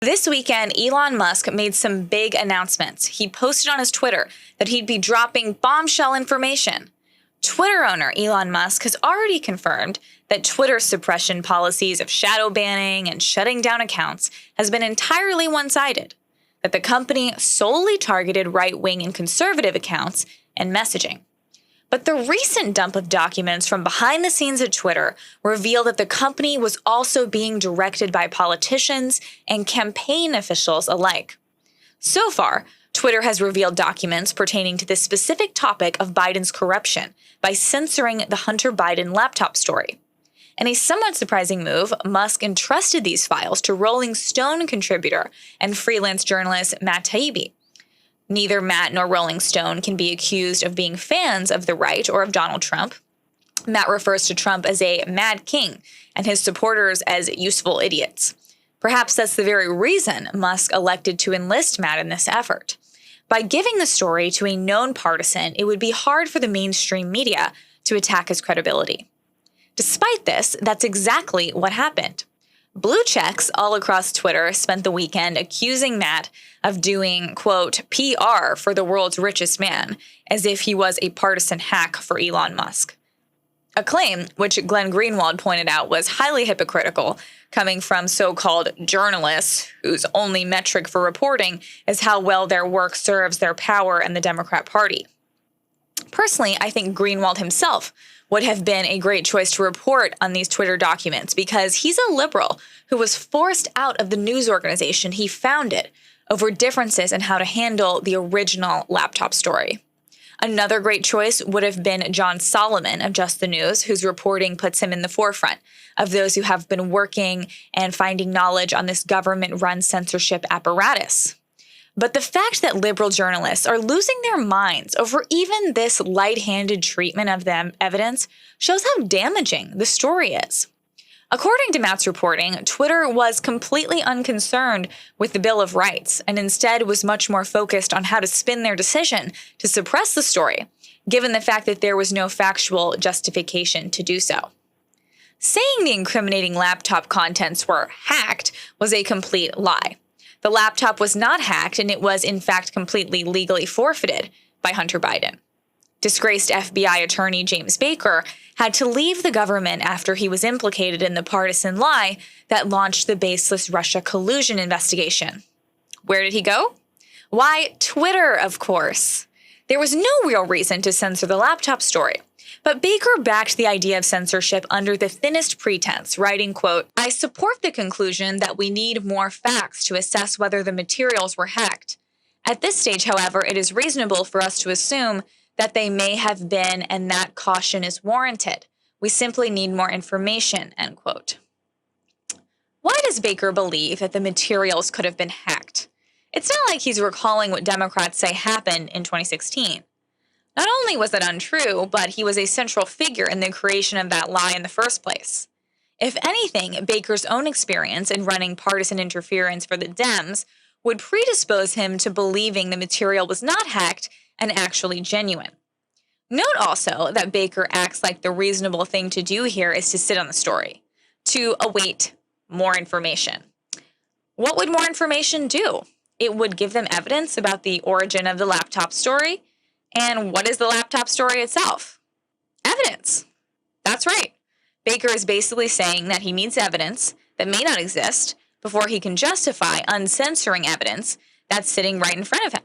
This weekend, Elon Musk made some big announcements. He posted on his Twitter that he'd be dropping bombshell information. Twitter owner Elon Musk has already confirmed that Twitter's suppression policies of shadow banning and shutting down accounts has been entirely one-sided, that the company solely targeted right-wing and conservative accounts and messaging. But the recent dump of documents from behind the scenes at Twitter reveal that the company was also being directed by politicians and campaign officials alike. So far, Twitter has revealed documents pertaining to the specific topic of Biden's corruption by censoring the Hunter Biden laptop story. In a somewhat surprising move, Musk entrusted these files to Rolling Stone contributor and freelance journalist Matt Taibbi. Neither Matt nor Rolling Stone can be accused of being fans of the right or of Donald Trump. Matt refers to Trump as a mad king and his supporters as useful idiots. Perhaps that's the very reason Musk elected to enlist Matt in this effort. By giving the story to a known partisan, it would be hard for the mainstream media to attack his credibility. Despite this, that's exactly what happened. Blue checks all across Twitter spent the weekend accusing Matt of doing, quote, PR for the world's richest man, as if he was a partisan hack for Elon Musk. A claim which Glenn Greenwald pointed out was highly hypocritical, coming from so-called journalists whose only metric for reporting is how well their work serves their power and the Democrat Party. Personally, I think Greenwald himself would have been a great choice to report on these Twitter documents because he's a liberal who was forced out of the news organization he founded over differences in how to handle the original laptop story. Another great choice would have been John Solomon of Just the News, whose reporting puts him in the forefront of those who have been working and finding knowledge on this government-run censorship apparatus. But the fact that liberal journalists are losing their minds over even this light-handed treatment of them evidence shows how damaging the story is. According to Matt's reporting, Twitter was completely unconcerned with the Bill of Rights and instead was much more focused on how to spin their decision to suppress the story, given the fact that there was no factual justification to do so. Saying the incriminating laptop contents were hacked was a complete lie. The laptop was not hacked, and it was, in fact, completely legally forfeited by Hunter Biden. Disgraced FBI attorney James Baker had to leave the government after he was implicated in the partisan lie that launched the baseless Russia collusion investigation. Where did he go? Why, Twitter, of course. There was no real reason to censor the laptop story. But Baker backed the idea of censorship under the thinnest pretense, writing, quote, "I support the conclusion that we need more facts to assess whether the materials were hacked. At this stage, however, it is reasonable for us to assume that they may have been and that caution is warranted. We simply need more information," end quote. Why does Baker believe that the materials could have been hacked? It's not like he's recalling what Democrats say happened in 2016. Not only was that untrue, but he was a central figure in the creation of that lie in the first place. If anything, Baker's own experience in running partisan interference for the Dems would predispose him to believing the material was not hacked and actually genuine. Note also that Baker acts like the reasonable thing to do here is to sit on the story, to await more information. What would more information do? It would give them evidence about the origin of the laptop story. And what is the laptop story itself? Evidence. That's right. Baker is basically saying that he needs evidence that may not exist before he can justify uncensoring evidence that's sitting right in front of him.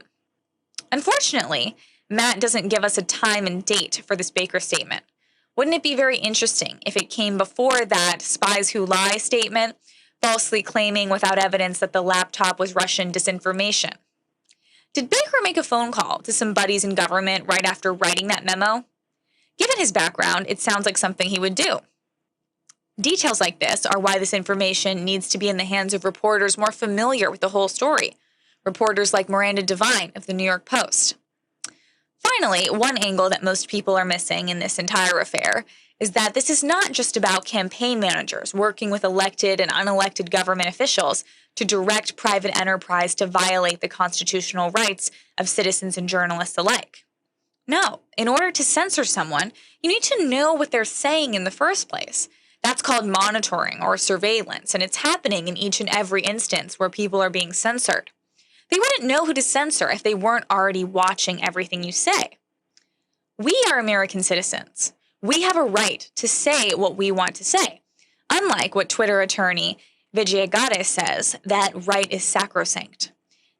Unfortunately, Matt doesn't give us a time and date for this Baker statement. Wouldn't it be very interesting if it came before that spies who lie statement, falsely claiming without evidence that the laptop was Russian disinformation? Did Baker make a phone call to some buddies in government right after writing that memo? Given his background, it sounds like something he would do. Details like this are why this information needs to be in the hands of reporters more familiar with the whole story. Reporters like Miranda Devine of the New York Post. Finally, one angle that most people are missing in this entire affair is that this is not just about campaign managers working with elected and unelected government officials to direct private enterprise to violate the constitutional rights of citizens and journalists alike. No, in order to censor someone, you need to know what they're saying in the first place. That's called monitoring or surveillance, and it's happening in each and every instance where people are being censored. They wouldn't know who to censor if they weren't already watching everything you say. We are American citizens. We have a right to say what we want to say. Unlike what Twitter attorney Vijay Gadde says, that right is sacrosanct.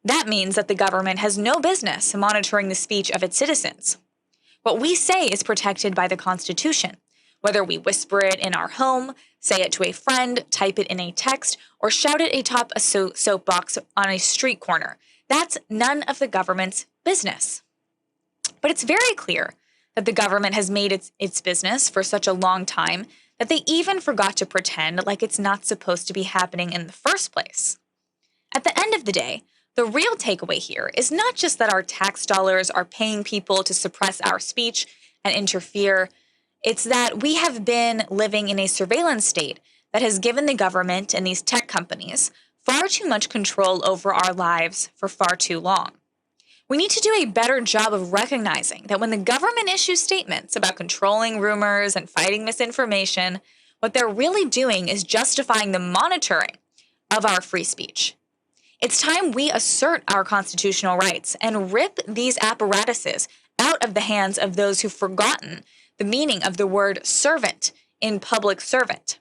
That means that the government has no business monitoring the speech of its citizens. What we say is protected by the Constitution, whether we whisper it in our home, say it to a friend, type it in a text, or shout it atop a soapbox on a street corner. That's none of the government's business. But it's very clear that the government has made its business for such a long time that they even forgot to pretend like it's not supposed to be happening in the first place. At the end of the day, the real takeaway here is not just that our tax dollars are paying people to suppress our speech and interfere. It's that we have been living in a surveillance state that has given the government and these tech companies far too much control over our lives for far too long. We need to do a better job of recognizing that when the government issues statements about controlling rumors and fighting misinformation, what they're really doing is justifying the monitoring of our free speech. It's time we assert our constitutional rights and rip these apparatuses out of the hands of those who've forgotten the meaning of the word servant in public servant.